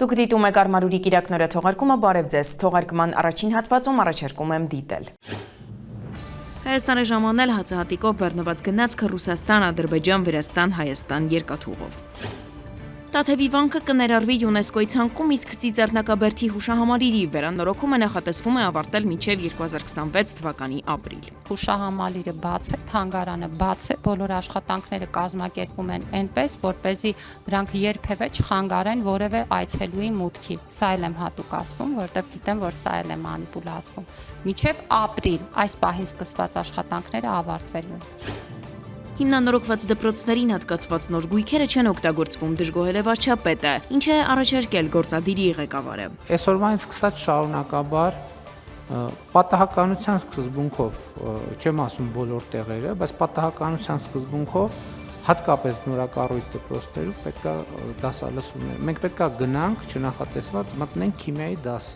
Դուք դիտում եք Արմարուրի կիրակնօրյա թողարկումը, բարև ձեզ, թողարկման առաջին հատվածում առաջարկում եմ դիտել։ Հայաստանի ժամանել հացահատիկով բեռնված գնացքը Ռուսաստան, Ադրբեջան, Վրաստան, Հայաստան երկաթուղով։ Տաթևի վանքը կներառվի ՅՈՒՆԵՍԿՕ-ի ցանկում, իսկ Ծիծեռնակաբերդի հուշահամալիրի վերանորոգումը նախատեսվում է ավարտել մինչև 2026 թվականի ապրիլ։ Հուշահամալիրը բաց է, թանգարանը բաց է, բոլոր աշխատանքները կազմակերպվում են այնպես, որպեսզի դրանք երբևէ չխանգարեն որևէ այցելուի մուտքի։ Սա էլ եմ հատուկ ասում, որտեղ գիտեմ, որ սա էլ է մանիպուլացվում։ Մինչև ապրիլ այս պահին սկսված աշխատանքները ավարտվելու են։ Հիմնանորոգված դպրոցներին հատկացված նոր գույքերը չեն օգտագործվում, դժգոհել է վարչապետը, ինչ է առաջարկել գործադիրի ղեկավարը։ Այսօրվանից սկսած շարունակաբար պատահականության սկզբունքով, չեմ ասում բոլոր տեղերը, բայց պատահականության սկզբունքով հատկապես նորակառույց դպրոցներում պետք է դասալսումներ։ Մենք պետք է գնանք չնախատեսված մտնենք քիմիայի դաս։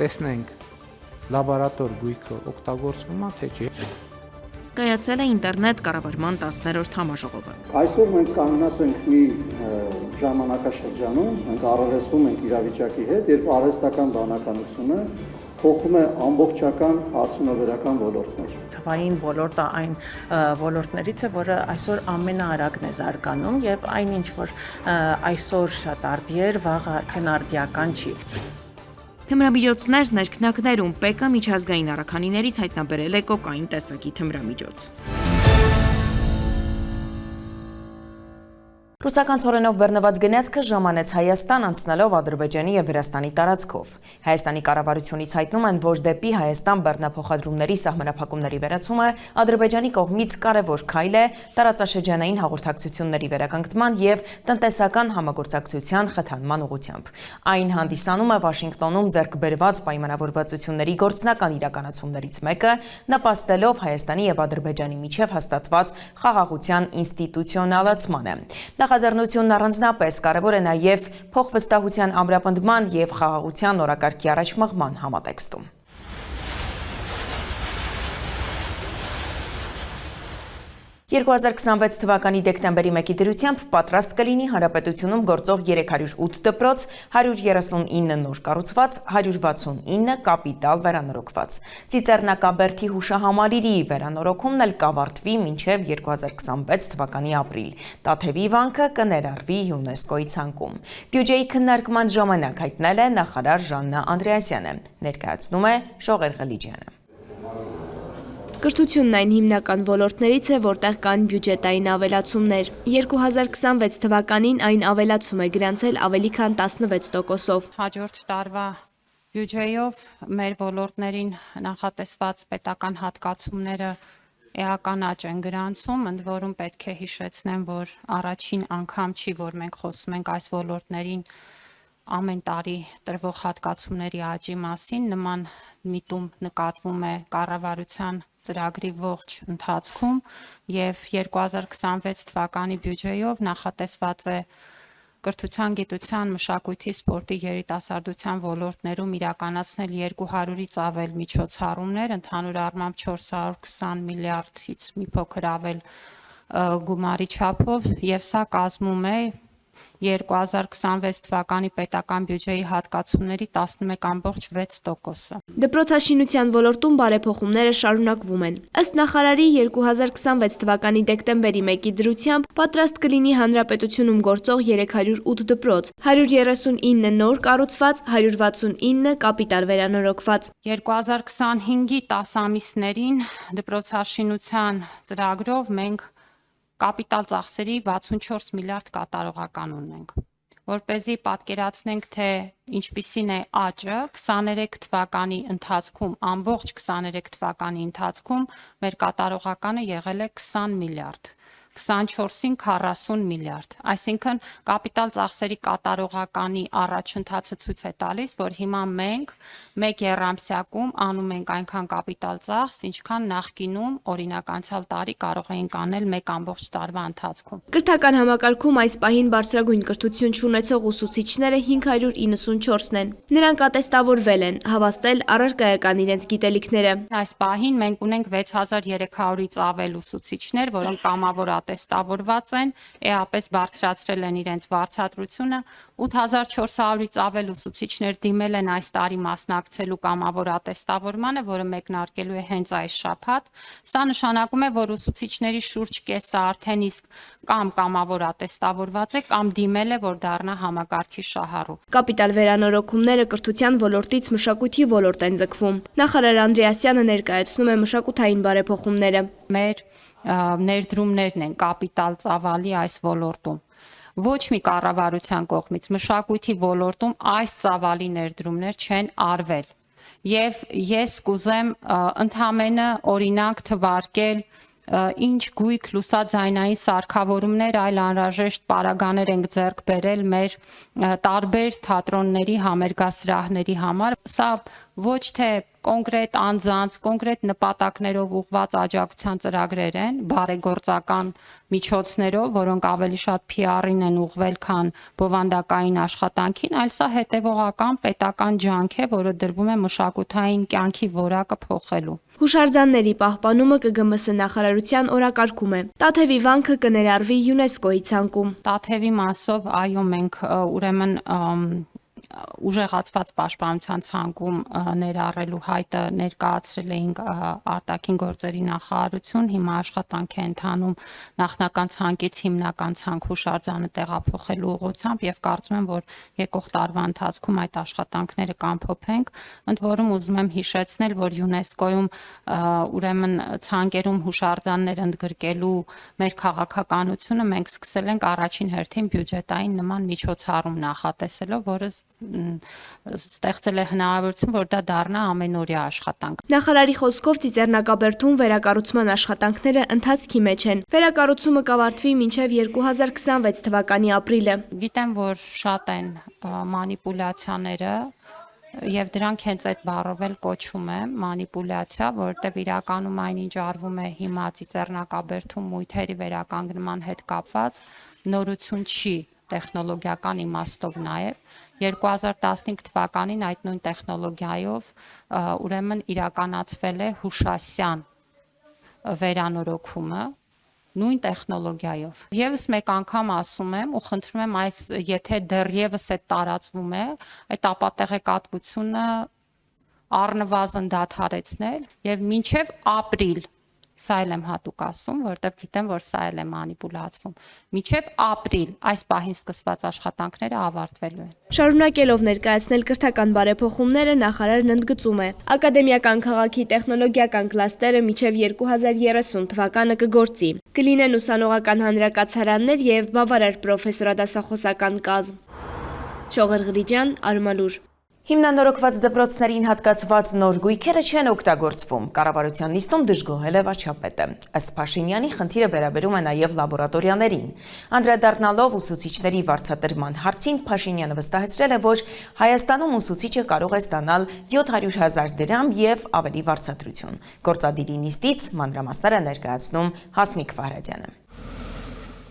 Տեսնենք լաբորատոր գույքը օգտագործվում է թե չի։ Կայացել է ինտերնետ կառավարման 10-րդ համաժողովը։ Այսօր մենք կանգնած ենք մի ժամանակաշրջանում, մենք առերեսվում ենք իրավիճակի հետ, երբ արհեստական բանականությունը փոխում է ամբողջական արդյունաբերական ոլորտներ։ Թվային ոլորտը այն ոլորտներից է, որը այսօր ամենաարագն է զարգանում եւ այն ինչ որ այսօր շատ արդի էր, վաղը արդեն արդիական չի։ Թմրամիջոցներ ներքնակներում ՊԿ միջազգային առաքանիներից հայտնաբերել է կոկային տեսակի թմրամիջոց։ Ռուսական ցորենով բեռնված գնացքը ժամանեց Հայաստան, անցնելով Ադրբեջանի եւ Վրաստանի տարածքով։ Հայաստանի կառավարությունից հայտնում են, որ դեպի Հայաստան բեռնափոխադրումների սահմանափակումների վերացումը Ադրբեջանի կողմից կարևոր քայլ է տարածաշրջանային հաղորդակցությունների վերականգնման եւ տնտեսական համագործակցության խթանման ուղղությամբ։ Այն հանդիսանում է Վաշինգտոնում ձեռք բերված պայմանավորվածությունների գործնական իրականացումներից մեկը, նպաստելով Հայաստանի եւ Ադրբեջանի միջև հաստատված խաղաղության ինստիտուցիոնալացմանը։ Նախաձեռնությունն առանձնապես կարևոր է նաև փոխվստահության ամրապնդման եւ խաղաղության օրակարգի առաջ մղման համատեքստում։ 2026 թվականի դեկտեմբերի 1-ի դրությամբ պատրաստ կլինի Հանրապետությունում գործող 308 դպրոց, 139 նոր կառուցված, 169 կապիտալ վերանորոգված։ Ծիծեռնակաբերդի հուշահամալիրի վերանորոգումն էլ կավարտվի մինչև 2026 թվականի ապրիլ։ Տաթևի վանքը կներառվի ՅՈՒՆԵՍԿՕ-ի ցանկում։ Բյուջեի քննարկման ժամանակ հայտնել է նախարար Ժաննա Անդրեասյանը, ներկայացնում է Շողեր Ղլիջյանը։ Կրթությունն այն հիմնական ոլորտներից է, որտեղ կան բյուջետային ավելացումներ։ 2026 թվականին այն ավելացում է գրանցել ավելի քան 16%-ով։ Հաջորդ տարվա բյուջեով մեր ոլորտներին նախատեսված պետական հատկացումները էական աճ են գրանցում, ընդ որում պետք է հիշեցնեմ, որ առաջին անգամ չի, որ մենք խոսում ենք այս ոլորտներին ամեն տարի տրվող հատկացումների աճի մասին, նման միտում նկատվում է կառավարության ծրագրի ողջ ընթացքում եւ 2026 թվականի բյուջեով նախատեսված է կրթության, գիտության, մշակույթի, սպորտի, երիտասարդության ոլորտներում իրականացնել 200-ից ավել միջոցառումներ, ընդհանուր առմամբ 420 միլիարդից մի փոքր ավել գումարի չափով եւ սա կազմում է 2026 թվականի պետական բյուջեի հատկացումների 11.6%-ը։ Դպրոցաշինության ոլորտում բարեփոխումները շարունակվում են։ Ըստ նախարարի 2026 թվականի դեկտեմբերի 1-ի դրությամբ պատրաստ կլինի Հանրապետությունում գործող 308 դպրոց, 139 նոր կառուցված, 169 կապիտալ վերանորոգված։ 2025-ի 10 ամիսներին դպրոցաշինության ծրագրով մենք կապիտալ ծախսերի 64 միլիարդ կատարողական ունենք, որպեսզի պատկերացնենք, թե ինչպիսին է աճը 23 թվականի ընթացքում, ամբողջ 23 թվականի ընթացքում մեր կատարողականը եղել է 20 միլիարդ, 24-ին 40 միլիարդ, այսինքն կապիտալ ծախսերի կատարողականի առաջընթացը ցույց է տալիս, որ հիմա մենք մեկ եռամսյակում անում ենք այնքան կապիտալ ծախս, ինչքան նախկինում օրինակ անցյալ տարի կարող էինք անել մեկ ամբողջ տարվա ընթացքում։ Կրթական համակարգում այս պահին բարձրագույն կրթություն չունեցող ուսուցիչները 594-ն են։ Նրանք ատեստավորվել են, հավաստել առարկայական իրենց գիտելիքները։ Այս պահին մենք ունենք 6300-ից ավել ուսուցիչներ, որոնք կամավոր ատեստավորված են, էապես բարձրացրել են իրենց վարձատրությունը, 8400-ից ավել ուսուցիչներ դիմել են այս տարի մասնակցելու կամավոր ատեստավորմանը, որը մեկնարկելու է հենց այս շաբաթ։ Սա նշանակում է, որ ուսուցիչների շուրջ կեսը արդեն իսկ կամ կամավոր ատեստավորված է, կամ դիմել է, որ դառնա համակարգի շահառու։ Կապիտալ վերանորոգումները կրթության ոլորտից մշակույթի ոլորտ են ձգվում։ Նախարար Անդրեասյանը ներկայացնում է մշակութային բարեփոխումները։ Մեր ներդրումներն են կապիտալ ծավալի այս ոլորտում։ Ոչ մի կառավարության կողմից մշակույթի ոլորտում այս ծավալի ներդրումներ չեն արվել։ Եվ ես կուզեմ ընդհանրապես օրինակ թվարկել ինչ գույք լուսաձայնային սարքավորումներ, այլ անհրաժեշտ պարագաներ ենք ձեռք բերել մեր տարբեր թատրոնների համերգասրահների համար։ Սա ոչ թե կոնկրետ անձանց, կոնկրետ նպատակներով ուղղված աջակցության ծրագրեր են, բարեգործական միջոցներով, որոնք ավելի շատ PR-ին են ուղղվել, քան բովանդակային աշխատանքին, այլ սա հետևողական պետական ջանք է, որը դրվում է մշակութային կյանքի որակը փոխելու։ Հուշարձանների պահպանումը ԿԳՄՍ նախարարության օրակարգում է։ Տաթևի վանքը կներառվի ՅՈՒՆԵՍԿՕ-ի ցանկում։ Տաթևի մասով, այո, մենք ուրեմն ուժեղացված պաշտպանության ցանկում ներառելու հայտը ներկայացրել էինք արտաքին գործերի նախարարություն, հիմա աշխատանք է ընթանում նախնական ցանկից հիմնական ցանկ հուշարձանը տեղափոխելու ուղղությամբ եւ կարծում եմ, որ եկող տարվա ընթացքում այդ աշխատանքները կամփոփենք, ընդ որում ուզում եմ հիշեցնել, որ ՅՈՒՆԵՍԿՕ-ում ուրեմն ցանկերում հուշարձաններ ընդգրկելու մեր քաղաքականությունը մենք սկսել ենք առաջին հերթին բյուջետային նման միջոցառում նախատեսելով, որը ստեղծել է հնարավորություն, որ դա դառնա ամենօրյա աշխատանք։ Նախարարի խոսքով Ծիծեռնակաբերդում վերակառուցման աշխատանքները ընթացքի մեջ են։ Վերակառուցումը կավարտվի մինչև 2026 թվականի ապրիլը։ Գիտեմ, որ շատ են մանիպուլյացիաները եւ դրանք հենց այդ բառով էլ կոչում է մանիպուլյացիա, որովհետեւ իրականում այնինչ արվում է հիմա Ծիծեռնակաբերդում մույթերի վերականգնման հետ կապված նորություն չի տեխնոլոգիական իմաստով նաև 2015 թվականին այդ նույն տեխնոլոգիայով ուրեմն իրականացվել է հուշասյան վերանորոգումը նույն տեխնոլոգիայով։ Եվս մեկ անգամ ասում եմ ու խնդրում եմ այս եթե դեռևս է տարածվում է, այդ ապատեղեկատվությունը առնվազն դադարեցնել եւ մինչեւ ապրիլ Սա էլ եմ հատուկ ասում, որովհետև գիտեմ, որ սա էլ է մանիպուլացվում։ Մինչև ապրիլ այս պահին սկսված աշխատանքները ավարտվելու են։ Շարունակելով ներկայացնել կրթական բարեփոխումները, նախարարն ընդգծում է. Ակադեմիական քաղաքի տեխնոլոգիական կլաստերը մինչև 2030 թվականը կգործի։ Կլինեն ուսանողական հանրակացարաններ եւ բավարար պրոֆեսորադասախոսական կազմ։ Շողեր Ղրիջյան, Արմալուր։ Հիմնանորոգված դպրոցներին հատկացված նոր գույքերը չեն օգտագործվում։ Կառավարության նիստում դժգոհել է վարչապետը։ Ըստ Փաշինյանի խնդիրը վերաբերում է նաև լաբորատորիաներին։ Անդրադառնալով ուսուցիչների վարձատրման հարցին Փաշինյանը վստահեցրել է, որ Հայաստանում ուսուցիչը կարող է ստանալ 700,000 դրամ եւ ավելի վարձատրություն։ Գործադիրի նիստից մանրամասները ներկայացնում Հասմիկ Վահրադյանը։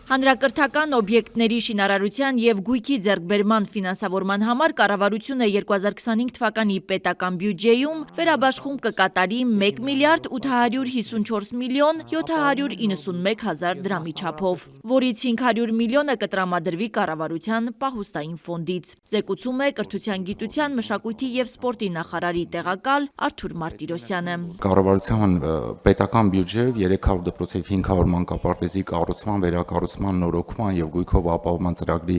Հանրակրթական օբյեկտների շինարարության եւ գույքի ձեռքբերման ֆինանսավորման համար կառավարությունը 2025 թվականի պետական բյուջեում վերաբաշխում կկատարի 1 միլիարդ 854 միլիոն 791 հազար դրամի չափով, որից 500 միլիոնը կտրամադրվի կառավարության պահուստային ֆոնդից։ Զեկուցում է կրթության, գիտության, մշակույթի եւ սպորտի նախարարի տեղակալ Արթուր Մարտիրոսյանը։ Կառավարության պետական բյուջեով 300 դպրոցի 500 մանկապարտեզի կառուցման վերակառուցման նորոգման եւ գույքով ապահովման ծրագրի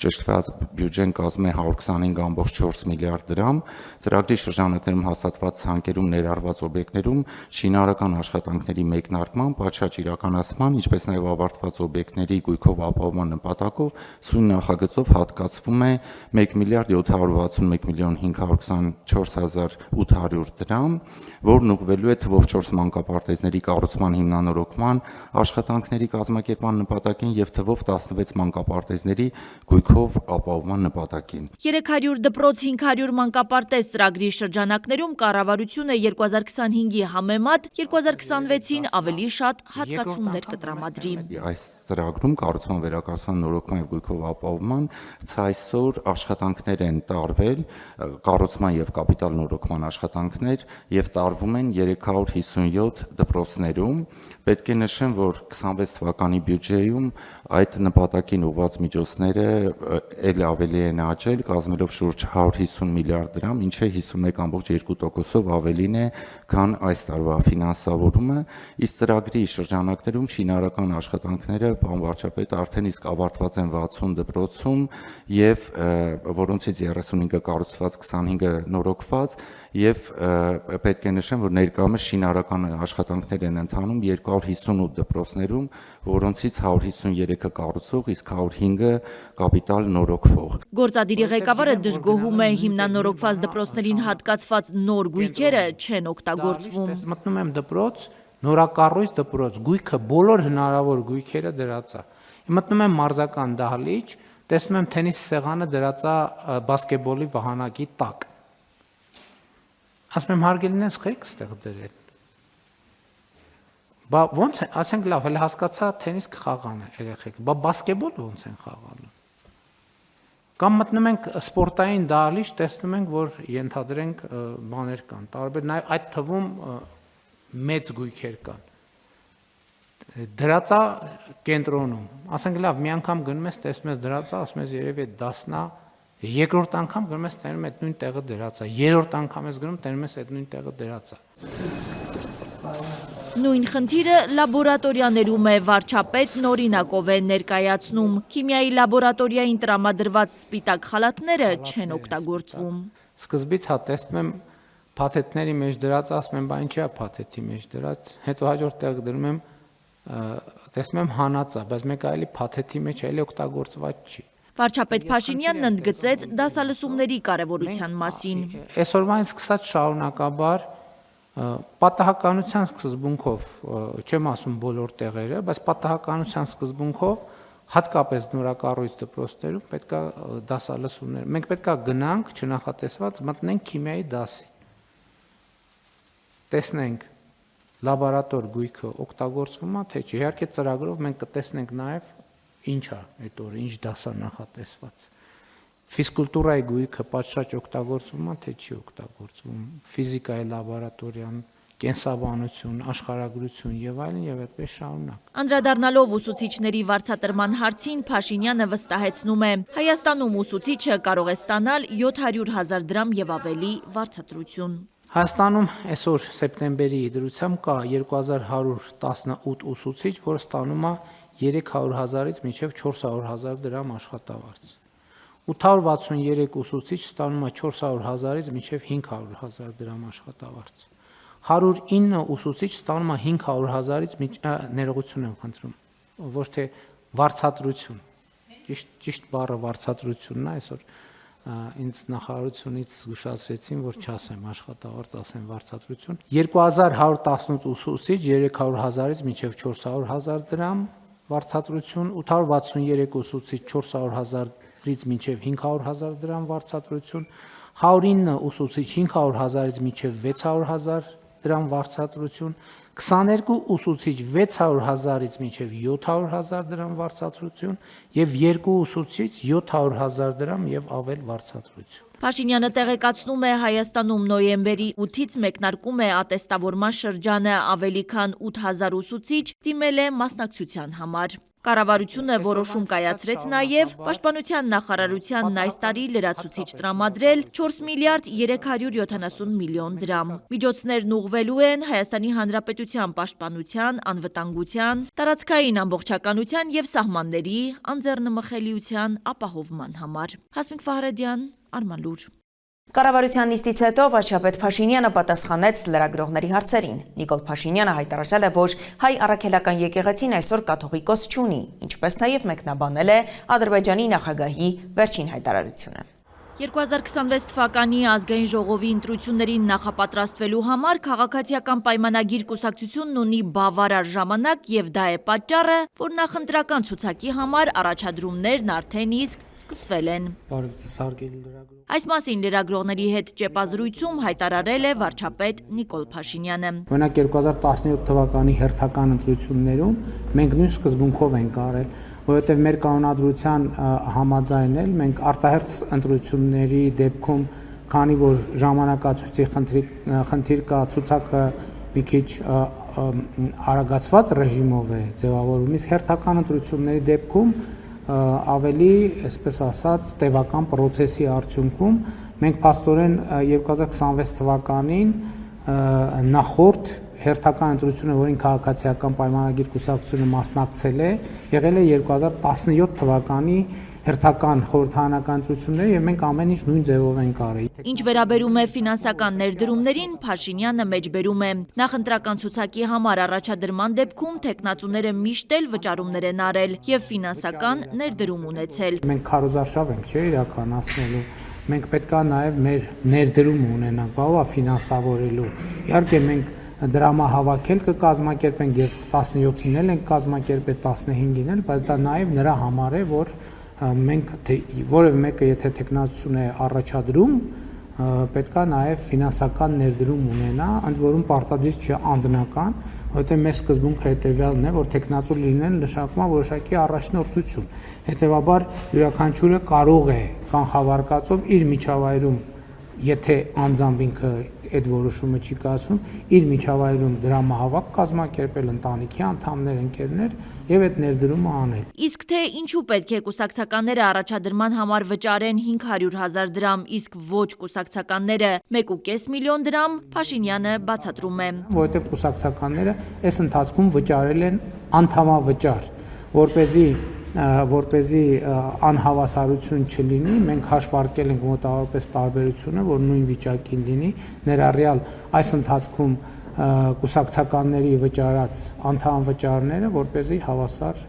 ճշտված բյուջեն կազմում է 125.4 միլիարդ դրամ։ Ծրագրի շրջանակներում հաստատված ցանկերում ներառված օբյեկտներում շինարարական աշխատանքների մեկնարկման, պատշաճ իրականացման, ինչպես նաեւ ավարտված օբյեկտների գույքով ապահովման նպատակով սույն նախագծով հատկացվում է 1 միլիարդ 761 միլիոն 524 հազար 800 դրամ, որն ուղղվելու է թվով 4 մանկապարտեզների կառուցման հիմնանորոգման աշխատանքների կազմակերպման նպատակի նպատակին եւ թվով 16 մանկապարտեզների գույքով ապահովման նպատակին։ 300 դպրոց 500 մանկապարտեզ ծրագրի շրջանակներում կառավարությունը 2025-ի համեմատ 2026-ին ավելի շատ հատկացումներ կտրամադրի։ Այս ծրագրում կառուցման վերակառուցման նորոգման եւ գույքով ապահովման այսօր աշխատանքներ են տարվել, կառուցման եւ կապիտալ նորոգման աշխատանքներ եւ տարվում են 357 դպրոցներում։ Պետք է նշեմ, որ 26 թվականի բյուջեում այդ նպատակին ուղղված միջոցները ել ավելի են աճել, կազմելով շուրջ 150 միլիարդ դրամ, ինչը 51.2%-ով ավելին է, քան այս տարվա ֆինանսավորումը։ Իսկ ծրագրի շրջանակներում շինարարական աշխատանքները, պարոն վարչապետ, արդեն իսկ ավարտված են 60 դպրոցում եւ որոնցից 35-ը կառուցված, 25-ը նորոգված եւ պետք է նշեմ, որ ներկայումս շինարարական աշխատանքներ են ընթանում 258 դպրոցներում, որոնցից 153-ը կառուցող, իսկ 105-ը կապիտալ նորոգվող։ Գործադիրի ղեկավարը դժգոհում է հիմնանորոգված դպրոցներին հատկացված նոր գույքերը չեն օգտագործվում։ Մտնում եմ դպրոց, նորակառույց դպրոց, գույքը բոլոր հնարավոր գույքերը դրած է։ Մտնում եմ մարզական դահլիճ, տեսնում եմ թենիս սեղանը դրած է բասկետբոլի վահանակի տակ։ Ասում եմ հարգելին ես խեք ստեղ դրել։ Բա ոնց է, ասենք լավ, հələ հասկացա թենիս կխաղան երեխեք, բա բասկետբոլ ոնց են խաղալու։ Կամ մտնում ենք սպորտային դահլիճ, տեսնում ենք, որ ենթադրենք բաներ կան, տարբեր նաև այդ թվում մեծ գույքեր կան։ Դրածա կենտրոնում, ասենք լավ, մի անգամ գնում ես, տեսնում ես դրածա, ասում ես երևի այդ դասնա, երկրորդ անգամ գնում ես, տենում այդ նույն տեղը դրածա, երրորդ անգամ ես գնում, տենում ես այդ նույն տեղը դրածա։ Նույն խնդիրը լաբորատորիաներում է, վարչապետն օրինակով է ներկայացնում։ Քիմիայի լաբորատորիային տրամադրված սպիտակ խալաթները չեն օգտագործվում։ Սկզբից հա տեսնում եմ փաթեթների մեջ դրած, ասում եմ, բա ինչի է փաթեթի մեջ դրած, հետո հաջորդ տեղ դնում եմ, տեսնում եմ հանածա, բայց մեկ այլի փաթեթի մեջ այլի օգտագործված չի։ Վարչապետ Փաշինյանն ընդգծեց դասալսումների կարևորության մասին։ Այսօրվանից սկսած շարունակաբար պատահականության սկզբունքով, չեմ ասում բոլոր տեղերը, բայց պատահականության սկզբունքով հատկապես նորակառույց դպրոցներում պետքա դասալսումներ։ Մենք պետքա գնանք չնախատեսված մտնենք քիմիայի դասի։ Տեսնենք լաբորատոր գույքը օգտագործվում է, թե չէ։ Իհարկե ծրագրով մենք կտեսնենք նաև ինչ է այդ օրը, ինչ դաս է նախատեսված։ Ֆիզկուլտուրայի գույքը պատշաճ օգտագործվում է, թե չի օգտագործվում։ Ֆիզիկայի լաբորատորիան, կենսաբանություն, աշխարհագրություն եւ այլն եւ այդպես շարունակ։ Անդրադառնալով ուսուցիչների վարձատրման հարցին, Փաշինյանը վստահեցնում է, Հայաստանում ուսուցիչը կարող է ստանալ 700.000 դրամ եւ ավելի վարձատրություն։ Հայաստանում այսօր սեպտեմբերի դրությամբ կա 2118 ուսուցիչ, որը ստանում է 300.000-ից մինչև 400.000 դրամ աշխատավարձ։ 863 ուսուցիչ ստանում է 400.000-ից մինչև 500.000 դրամ աշխատավարձ։ 109 ուսուցիչ ստանում է 500.000-ից ներողություն եմ խնդրում, ոչ թե վարձատրություն։ Ճիշտ բառը վարձատրությունն է, այսօր ինձ նախարարությունից զգուշացրեցին, որ չասեմ աշխատավարձ, ասեմ վարձատրություն։ 2118 ուսուցիչ 300.000-ից մինչև 400.000 դրամ վարձատրություն, 863 ուսուցիչ 400.000-ից մինչև 500.000 դրամ վարձատրություն, 109 ուսուցիչ 500.000-ից մինչև 600.000 դրամ վարձատրություն, 22 ուսուցիչ 600.000-ից մինչև 700.000 դրամ վարձատրություն եւ 2 ուսուցիչ 700.000 դրամ եւ ավել վարձատրություն։ Փաշինյանը տեղեկացնում է, Հայաստանում նոյեմբերի 8-ից մեկնարկում է ատեստավորման շրջանը, ավելի քան 8000 ուսուցիչ դիմել է մասնակցության համար։ Կառավարությունը որոշում կայացրեց նաև Պաշտպանության նախարարությանն այս տարի լրացուցիչ տրամադրել 4 միլիարդ 370 միլիոն դրամ։ Միջոցներն ուղղվելու են Հայաստանի Հանրապետության պաշտպանության, անվտանգության, տարածքային ամբողջականության եւ սահմանների անձեռնմխելիության ապահովման համար։ Հասմիկ Ֆահրեդյան, Արման լուր։ Կառավարության նիստից հետո վարչապետ Փաշինյանը պատասխանեց լրագրողների հարցերին։ Նիկոլ Փաշինյանը հայտարարել է, որ հայ առաքելական եկեղեցին այսօր կաթողիկոս չունի, ինչպես նաև մեկնաբանել է Ադրբեջանի նախագահի վերջին հայտարարությունը։ 2026 թվականի ազգային ժողովի ընտրություններին նախապատրաստվելու համար քաղաքացիական պայմանագիր կուսակցությունն ունի բավարար ժամանակ եւ դա է պատճառը, որ նախընտրական ցուցակի համար առաջադրումներն արդեն իսկ սկսվել են։ Այս մասին լրագրողների հետ ճեպազրույցում հայտարարել է վարչապետ Նիկոլ Փաշինյանը։ Օրինակ 2017 թվականի հերթական ընտրություններում մենք նույն սկզբունքով ենք արել, որովհետև մեր կանոնադրության համաձայն էլ մենք արտահերթ ընտրությունների դեպքում, քանի որ ժամանակացույցի խնդիր կա, ցուցակը մի քիչ արագացված ռեժիմով է ձևավորվում, իսկ հերթական ընտրությունների դեպքում ավելի, այսպես ասած, տևական պրոցեսի արդյունքում մենք փաստորեն 2026 թվականին նախորդ հերթական ընտրությունը, որին քաղաքացիական պայմանագիր կուսակցությունը մասնակցել է, եղել է 2017 թվականի հերթական խորհրդարանական ընտրությունները եւ մենք ամեն ինչ նույն ձևով ենք արել։ Ինչ վերաբերում է ֆինանսական ներդրումներին, Փաշինյանը մեջբերում է. նախընտրական ցուցակի համար առաջադրման դեպքում տեխնացուները միշտ էլ վճարումներ են արել եւ ֆինանսական ներդրում ունեցել։ Մենք քարոզարշավ ենք, չէ՞, իրականացնելու։ Մենք պետքա նաեւ մեր ներդրում ունենանք, բավական ֆինանսավորելու։ Իհարկե մենք դրամահավաքել կկազմակերպենք եւ 17-ին էլ ենք կազմակերպել, 15-ին էլ, բայց դա նաեւ նրա համար է, որ մենք որևէ մեկը եթե տեխնացություն է առաջադրում, պետքա նաև ֆինանսական ներդրում ունենա, ընդ որում պարտադիր չէ անձնական, որովհետև մեր սկզբունքը հետևյալն է, որ տեխնացու լինեն նշանակում է որոշակի առաջնորդություն։ Հետևաբար յուրաքանչյուրը կարող է կանխավարկածով իր միջավայրում, եթե անձամբ ինքը այդ որոշումը չի կայացնում, իր միջավայրում դրամահավաք կազմակերպել ընտանիքի անդամներ, ընկերներ եւ այդ ներդրումը անել։ Իսկ թե ինչու պետք է կուսակցականները առաջադրման համար վճարեն 500,000 դրամ, իսկ ոչ կուսակցականները 1.5 միլիոն դրամ, Փաշինյանը բացատրում է։ Որովհետեւ կուսակցականները այս ընթացքում վճարել են անդամավճար, որպեսզի անհավասարություն չլինի, մենք հաշվարկել ենք մոտավորապես տարբերությունը, որ նույն վիճակին լինի, ներառյալ այս ընթացքում կուսակցականների վճարած անդամավճարները, որպեսզի հավասար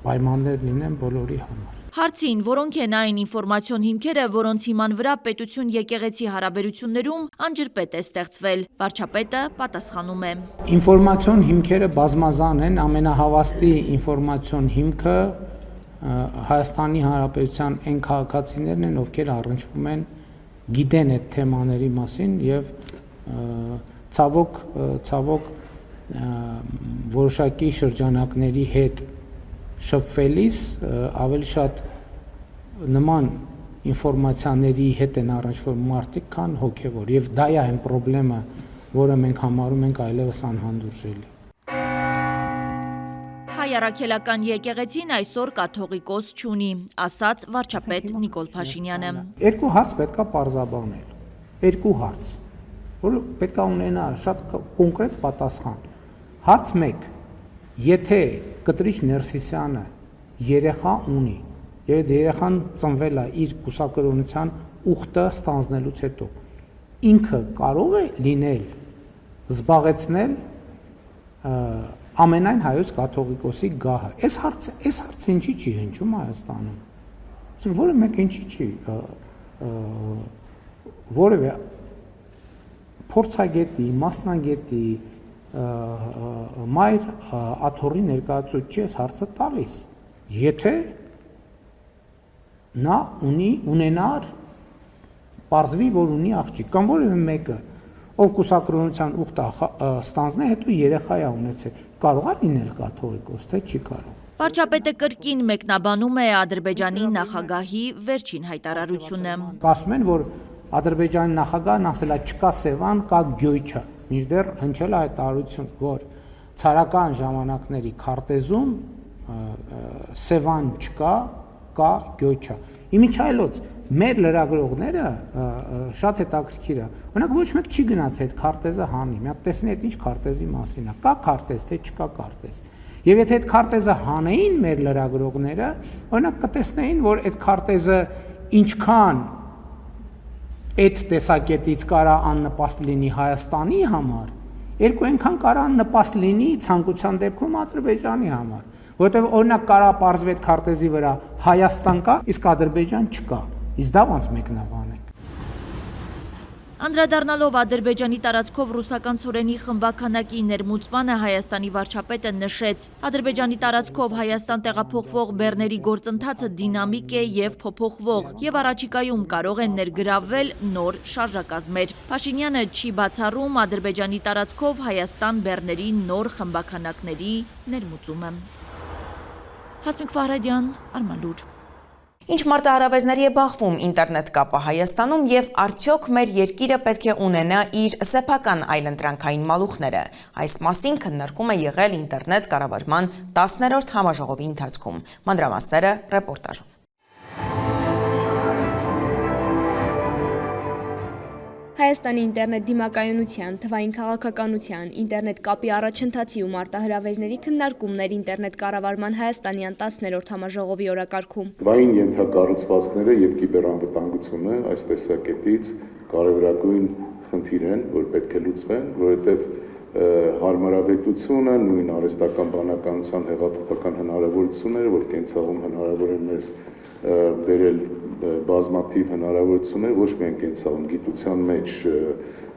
պայմաններ լինեն բոլորի համար։ Հարցին, որոնք են այն ինֆորմացիոն հիմքերը, որոնց հիման վրա պետություն-եկեղեցի հարաբերություններում անջրպետ է ստեղծվել, վարչապետը պատասխանում է։ Ինֆորմացիոն հիմքերը բազմազան են, ամենահավաստի ինֆորմացիոն հիմքը Հայաստանի Հանրապետության այն քաղաքացիներն են, ովքեր առնչվում են, գիտեն այդ թեմաների մասին եւ ցավոք որոշակի շրջանակների հետ շփվելիս ավելի շատ նման ինֆորմացիաների հետ են առնչվում մարդիկ, քան հոգևոր, եւ դա է այն խնդրեմը, որը մենք համարում ենք այլևս անհանդուրժելի։ Հայ առաքելական եկեղեցին այսօր կաթողիկոս չունի, ասաց վարչապետ Նիկոլ Փաշինյանը։ Երկու հարց պետքա պարզաբանել։ Երկու հարց, որը պետքա ունենա շատ կոնկրետ պատասխան։ Հարց 1. Եթե Կտրիչ Ներսիսյանը երեխա ունի, եւ երեխան ծնվել է իր կուսակրոնության ուխտը ստանձնելուց հետո, ինքը կարող է լինել զբաղեցնել ամենայն հայոց կաթողիկոսի գահը։ Այս հարցը ինչի չի հնչում Հայաստանում։ Այսինքն որը մեկ ինչի չի որևէ փորձագետի, մասնագետի մայր աթոռի ներկայացուցիչ է հարցը տալիս, եթե նա ունենար պարզվի, որ ունի աղջիկ, կամ որևէ մեկը, ով կուսակրոնության ուխտը ստանձնե, հետո երեխա է ունեցել, կարող է լինել կաթողիկոս, թե չի կարող։ Վարչապետը կրկին մեկնաբանում է Ադրբեջանի նախագահի վերջին հայտարարությունը։ Ասում են, որ Ադրբեջանի նախագահն ասել է չկա Սևան, կա Գյոյչա, մինչդեռ հնչել է հայտարարություն, որ ցարական ժամանակների քարտեզում Սևան չկա, կա Գյոյչա։ Իմիջայլոց մեր լրագրողները շատ հետաքրքիր է։ Օրինակ ոչ մեկ չի գնաց այդ քարտեզը հանի։ Մի հատ տեսնի այդ ինչ քարտեզի մասին է։ Կա քարտեզ, թե չկա քարտեզ։ Եվ եթե այդ քարտեզը հանեին մեր լրագրողները, օրինակ կտեսնեին, որ այդ քարտեզը ինչքան այդ տեսակետից կարա աննպաստ լինի Հայաստանի համար, երկու այնքան կարա աննպաստ լինի ցանկության դեպքում Ադրբեջանի համար, որովհետև օրինակ կարա պարզվի այդ քարտեզի վրա Հայաստան կա, իսկ Ադրբեջան չկա։ Իսկ դա ոնց մեկնաբանենք։ Անդրադառնալով Ադրբեջանի տարածքով ռուսական ցորենի խմբականակի ներմուծմանը Հայաստանի վարչապետը նշեց. Ադրբեջանի տարածքով Հայաստան տեղափոխվող բեռների գործընթացը դինամիկ է եւ փոփոխվող եւ առաջիկայում կարող են ներգրավվել նոր շարժակազմեր։ Փաշինյանը չի բացառում Ադրբեջանի տարածքով Հայաստան բեռների նոր խմբականակների ներմուծումը։ Հասմիկ Ֆահրադյան, Արմալուր։ Ինչ մարտահրավերների է բախվում ինտերնետ կապը Հայաստանում եւ արդյոք մեր երկիրը պետք է ունենա իր սեփական այլընտրանքային մալուխները։ Այս մասին քննարկում է եղել ինտերնետ կառավարման 10-րդ համաժողովի ընթացքում։ Մանրամասները ռեպորտաժում։ Հայաստանի ինտերնետ դիմակայունության, թվային քաղաքականության, ինտերնետ կապի առաջընթացի ու մարտահրավերների քննարկումներ ինտերնետ կառավարման Հայաստանյան 10-րդ համաժողովի օրակարգում։ Թվային ենթակառուցվածքները եւ կիբերանվտանգությունը այս տեսակետից կարևորագույն խնդիր են, որ պետք է լուծվեն, որովհետեւ հարմարավետությունը, նույն արհեստական բանականության հեղափոխական հնարավորությունները, որ կենցաղում հնարավոր է մեզ բերել բազմաթիվ հնարավորություններ, ոչ միայն կենցաղում, գիտության մեջ,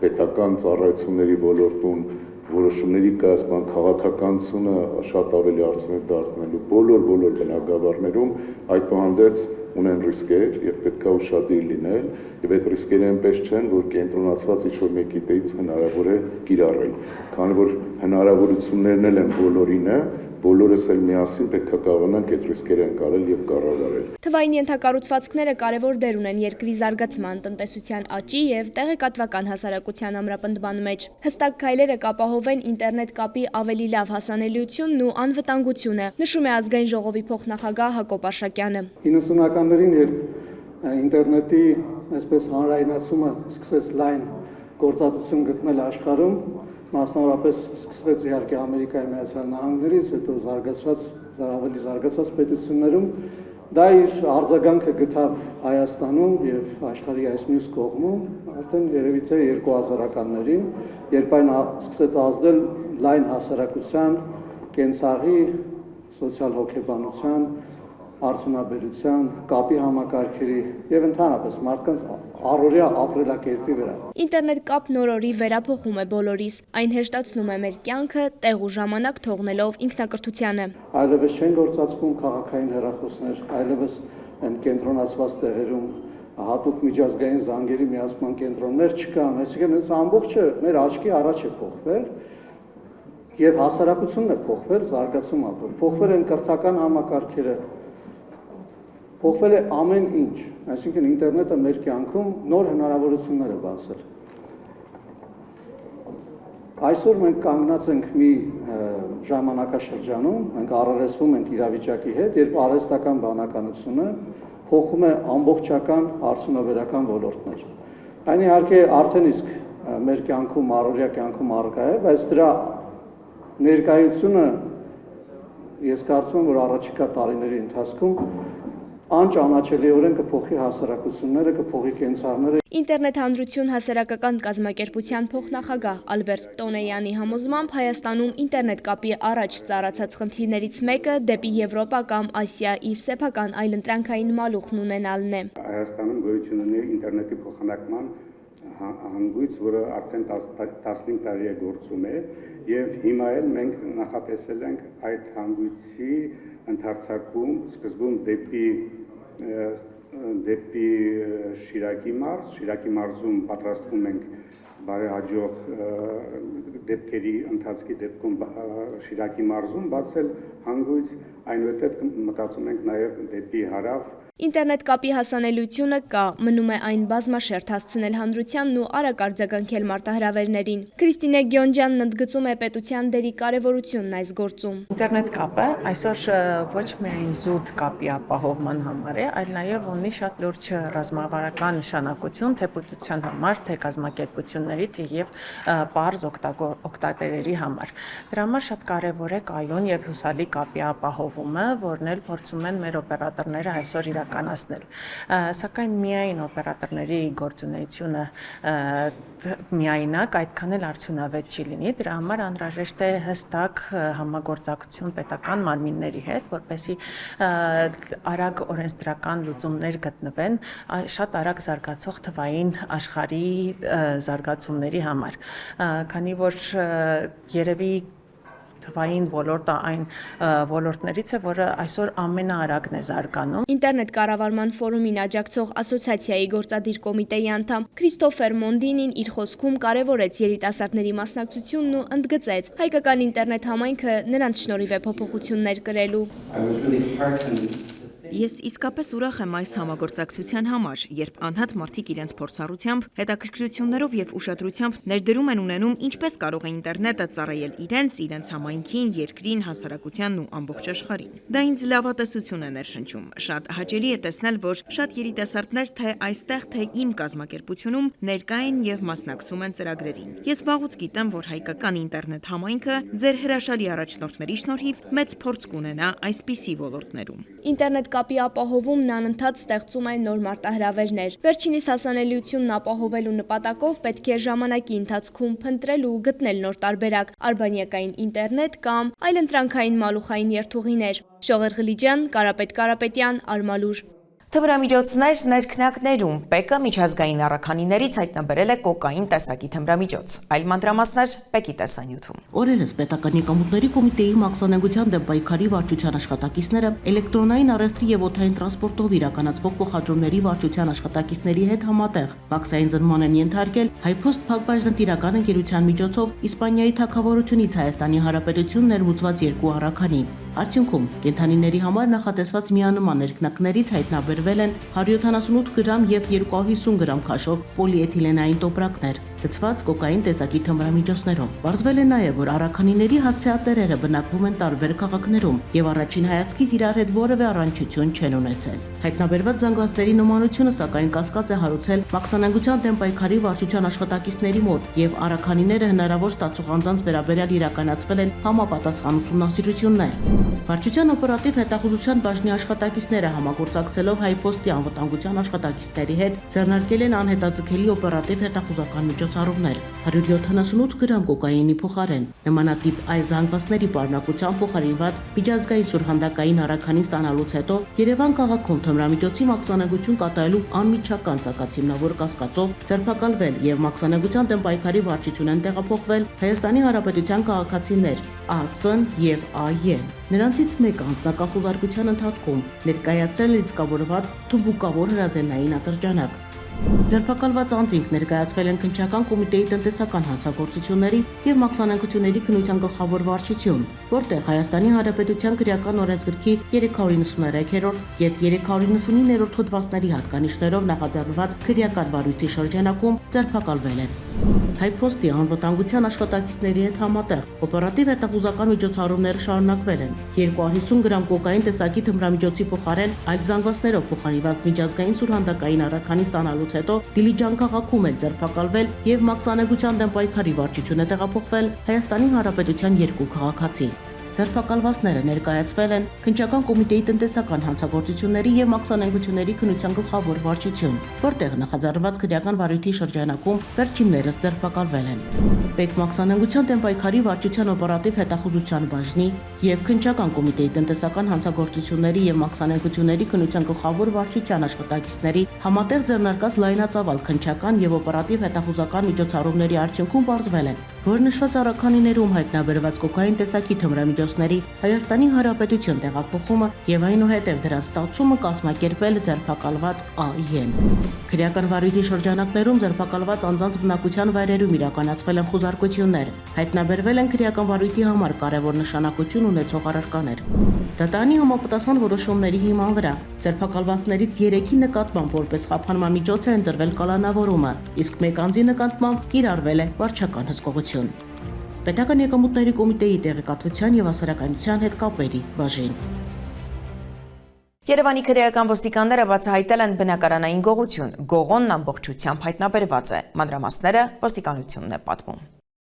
պետական ծառայությունների ոլորտում, որոշումների կայացման քաղաքականությունը շատ ավելի արդյունավետ դարձնելու բոլոր բնագավառներում այդ պահանջերց ունեն ռիսկեր եւ պետք է ուշադիր լինել եւ այդ ռիսկերը այնպես չեն, որ կենտրոնացված ինչ-որ մեկի դեպից հնարավոր է կիրառել, քանի որ հնարավորություններն էլ են բոլորինը, բոլորս էլ միասին պետք է կարողանանք այդ ռիսկերը ընկալել եւ կառավարել։ Թվային ենթակառուցվածքները կարևոր դեր ունեն երկրի զարգացման, տնտեսության աճի եւ տեղեկատվական հասարակության ամրապնդման մեջ։ Հստակ քայլերը կապահովեն ինտերնետ կապի ավելի լավ հասանելիությունն ու անվտանգությունը, նշում է ազգային ժողովի փոխնախագահ Հակոբ Արշակյանը։ 90-ականներին, երբ ինտերնետի այսպես հանրայնացումը սկսեց լայն գործածություն գտնել աշխարհում, մասնավորապես սկսվեց իհարկե Ամերիկայի Միացյալ Նահանգներից, հետո ավելի զարգացած պետություններում, դա իր արձագանքը գտավ Հայաստանում եւ աշխարհի այս մյուս կողմում, արդեն երևի թե 2000-ականներին, երբ այն սկսեց ազդել լայն հասարակության, կենցաղի, սոցիալ հոգեբանության, արդյունաբերության, կապի համակարգերի եւ ընդհանրապես մարդկանց առօրյա ապրելակերպի վրա։ Ինտերնետ կապն օրորի վերափոխում է բոլորիս, այն հեշտացնում է մեր կյանքը, տեղ ու ժամանակ թողնելով ինքնակրթությանը։ Այլևս չեն գործածվում քաղաքային հեռախոսներ, այլևս են կենտրոնացված տեղերում հատուկ միջազգային զանգերի միացման կենտրոններ չկան, այսինքն այս ամբողջը մեր աչքի առաջ է փոխվել եւ հասարակությունն է փոխվել, զարգացում ապրել։ Փոխվել են կրթական համակարգերը, փոխվել է ամեն ինչ, այսինքն ինտերնետը մեր կյանքում նոր հնարավորություններ է բացել։ Այսօր մենք կանգնած ենք մի ժամանակաշրջանում, մենք առերեսվում ենք իրավիճակի հետ, երբ արհեստական բանականությունը փոխում է ամբողջական արդյունաբերական ոլորտներ։ Այն իհարկե արդեն իսկ մեր կյանքում, առօրյա կյանքում առկա է, բայց դրա ներկայությունը ես կարծում եմ, որ առաջիկա տարիների ընթացքում անճանաչելիորեն կփոխի հասարակությունները, կփոխի կենցաղները։ Ինտերնետ հանրություն հասարակական կազմակերպության փոխնախագահ Ալբերտ Տոնեյանի համոզմամբ Հայաստանում ինտերնետ կապի առաջ ծառացած խնդիրներից մեկը դեպի Եվրոպա կամ Ասիա իր սեփական այլընտրանքային մալուխն ունենալն է։ Հայաստանում գոյություն ունի ինտերնետի փոխանակման հանգույց, որը արդեն 15 տարի է գործում է եւ հիմա էլ մենք նախատեսել ենք այդ հանգույցի ընդարձակում սկզբում դեպի Շիրակի մարզում պատրաստվում ենք բարեհաջող դեպքերի ընթացքի դեպքում Շիրակի մարզում բացել հանգույց, այնուհետև մտածում ենք նաև դեպի հարավ։ Ինտերնետ կապի հասանելիությունը կա, մնում է այն բազմաշերտ հասցնել հանրությանն ու արագ արձագանքել մարտահրավերներին։ Քրիստինե Գյոնջյանն ընդգծում է պետության դերի կարևորությունն այս գործում։ Ինտերնետ կապը այսօր ոչ միայն զուտ կապի ապահովման համար է, այլ նաև ունի շատ լուրջ ռազմավարական նշանակություն թե պետության համար, թե կազմակերպությունների եւ պարզ օգտատերերի համար։ Դրա համար շատ կարևոր է կայուն եւ հուսալի կապի ապահովումը, որն էլ փորձում են մեր օպերատորները այսօր իրականացնել։ Սակայն միայն օպերատորների գործունեությունը միայնակ այդքան էլ արդյունավետ չի լինի, դրա համար անհրաժեշտ է հստակ համագործակցություն պետական մարմինների հետ, որպեսզի արագ օրենսդրական լուծումներ գտնվեն շատ արագ զարգացող թվային աշխարհի զարգացումների համար, քանի որ երևի թվային ոլորտը այն ոլորտներից է, որը այսօր ամենաարագն է զարգանում։ Ինտերնետ կառավարման ֆորումին աջակցող ասոցիացիայի գործադիր կոմիտեի անդամ Քրիստոֆեր Մոնդինին իր խոսքում կարևորեց երիտասարդների մասնակցությունն ու ընդգծեց հայկական ինտերնետ համայնքը նրանց շնորհիվ է փոփոխություններ կրելու։ Ես իսկապես ուրախ եմ այս համագործակցության համար, երբ անհատ մարդիկ իրենց փորձառությամբ, հետաքրքրություններով եւ ուշադրությամբ ներդրում են ունենում ինչպես կարող է ինտերնետը ծառայել իրենց համայնքին, երկրին, հասարակությանն ու ամբողջ աշխարհին։ Դա ինձ լավատեսություն է ներշնչում։ Շատ հաճելի է տեսնել, որ շատ երիտասարդներ թե այստեղ, թե իմ կազմակերպությունում ներկա են եւ մասնակցում են ծրագրերին։ Ես վաղուց գիտեմ, որ հայկական ինտերնետ համայնքը ձեր հրաշալի առաջնորդների շնորհիվ մեծ փորձ կունենա այսպիսի ոլորտներում։ Ինտերնետ կապի ապահովումն անընդհատ ստեղծում է նոր մարտահրավերներ։ Վերջինիս հասանելիությունն ապահովելու նպատակով պետք է ժամանակի ընթացքում փնտրել ու գտնել նոր տարբերակ՝ արբանյակային ինտերնետ կամ այլընտրանքային մալուխային երթուղիներ։ Շողեր Ղլիջյան, Կարապետ Կարապետյան, Արմալուր։ Թմրամիջոցներ ներքնակներում ՊԵԿ-ը միջազգային առաքանիներից հայտնաբերել է կոկային տեսակի թմրամիջոց։ Այլ մանրամասներ ՊԵԿ-ի տեսանյութում։ Օրերս պետական եկամուտների կոմիտեի մաքսանենգության դեմ պայքարի վարչության աշխատակիցները էլեկտրոնային առևտրի եւ օդային տրանսպորտով իրականացվող փոխադրումների վարչության աշխատակիցների հետ համատեղ մաքսային զննման են ենթարկել Հայփոստ Փակbaşնտիրական ընկերության միջոցով Իսպանիայի թագավորությունից Հայաստանի Հանրապետություն ներմուծված երկու առաքանի։ Արդյունքում կենդանիների համար նախատեսված միանման ներքնակներից հայտնաբերվել են 178 գրամ եւ 250 գրամ քաշով պոլիէթիլենային տոպրակներ, լցված կոկային տեսակի թմրամիջոցներով։ Պարզվել է նաեւ, որ առաքանիների հասցեատերերը բնակվում են տարբեր քաղաքներում եւ առաջին հայացքից իրար հետ որևէ առնչություն չեն ունեցել։ Հայտնաբերված զանգվածների նմանությունը սակայն կասկած է հարուցել մաքսանենգության դեմ պայքարի վարչության աշխատակիցների մոտ եւ առաքանիները հնարավոր ստացող անձանց վերաբերյալ իրականացվել են համապատասխան ուսումնասիրություններ։ Վարչության օպերատիվ հետախուզության բաժնի աշխատակիցները համագործակցելով Հայփոստի անվտանգության աշխատակիցների հետ ձեռնարկել են անհետաձգելի օպերատիվ հետախուզական միջոցառումներ 178 գրամ կոկայինի փոխարեն նմանատիպ այլ զանգվածների պարունակությամբ փոխարինված միջազգային սուրհանդակային առաքանին ստանալուց հետո Երևան քաղաքում թմրամիջոցի մաքսանենգություն կատարելու անմիջական ցակացիմնավոր կասկածով ձերբակալվել եւ մաքսանենգության դեմ պայքարի վարչություն են տեղափոխվել Հայաստանի Հանրապետության քաղաքացիներ ԱՍ-ն եւ ԱԵ-ն։ Նրանցից մեկը անձնակախուզարկության ընթացքում ներկայացրել է լիցքավորված թմբուկավոր հրազենային ատրճանակ։ Ձերբակալված անձինք ներկայացվել են քննչական կոմիտեի տնտեսական հանցագործությունների եւ մաքսանենգությունների քննության գլխավոր վարչություն, որտեղ Հայաստանի Հանրապետության քրեական օրենսգրքի 393-րդ եւ 399-րդ հոդվածների հատկանիշներով նախաձեռնված քրեական վարույթի շրջանակում ձերբակալվել են։ Հայփոստի անվտանգության աշխատակիցների հետ համատեղ օպերատիվ հետախուզական միջոցառումները շարունակվել են։ 250 գրամ կոկային տեսակի թմրամիջոցի փոխարեն այլ զանգվածներով փոխարինված միջազգային սուրհանդակային առաքանի ստանալուց հետո Դիլիջան քաղաքում էլ ձերբակալվել եւ մաքսանենգության դեմ պայքարի վարչություն է տեղափոխվել Հայաստանի Հանրապետության երկու քաղաքացի։ Ձերբակալվածները ներկայացվել են քննչական կոմիտեի տնտեսական հանցագործությունների եւ մաքսանենգությունների քննության գլխավոր վարչություն, որտեղ նախաձեռնված քրեական վարույթի շրջանակում վերջիններս ձերբակալվել են։ ՊԵԿ մաքսանենգության դեմ պայքարի վարչության օպերատիվ հետախուզության բաժնի եւ քննչական կոմիտեի տնտեսական հանցագործությունների եւ մաքսանենգությունների քննության գլխավոր վարչության աշխատակիցների համատեղ ձեռնարկած լայնածավալ քննչական եւ օպերատիվ հետախուզական միջոցառումների արդյունքում պարզվել է, որ նշված առաքանիներում հայտնաբերված կոկային տեսակի թմրամիջոցների Հայաստանի Հանրապետություն տեղափոխումը եւ այնուհետեւ դրանց ստացումը կազմակերպել ձերբակալված ԱԵ-ն։ Քրեական վարույթի շրջանակներում ձերբակալված անձանց բնակության վայրերում իրականացվել են խուզարկություններ, հայտնաբերվել են քրեական վարույթի համար կարևոր նշանակություն ունեցող առարկաներ։ Դատարանի համապատասխան որոշումների հիման վրա ձերբակալվածներից 3-ի նկատմամբ որպես խափանման միջոց է ընտրվել կալանավորումը, իսկ մեկ անձի նկատմամբ կիրառվել է վարչական հսկողություն։ Պետական եկամուտների կոմիտեի տեղեկատվության եւ հասարակայնության հետ կապերի բաժին։ Երևանի քրեական ոստիկանները բացահայտել են բնակարանային գողություն։ Գողոնն ամբողջությամբ հայտնաբերված է։ Մանրամասները ոստիկանությունն է պատմում։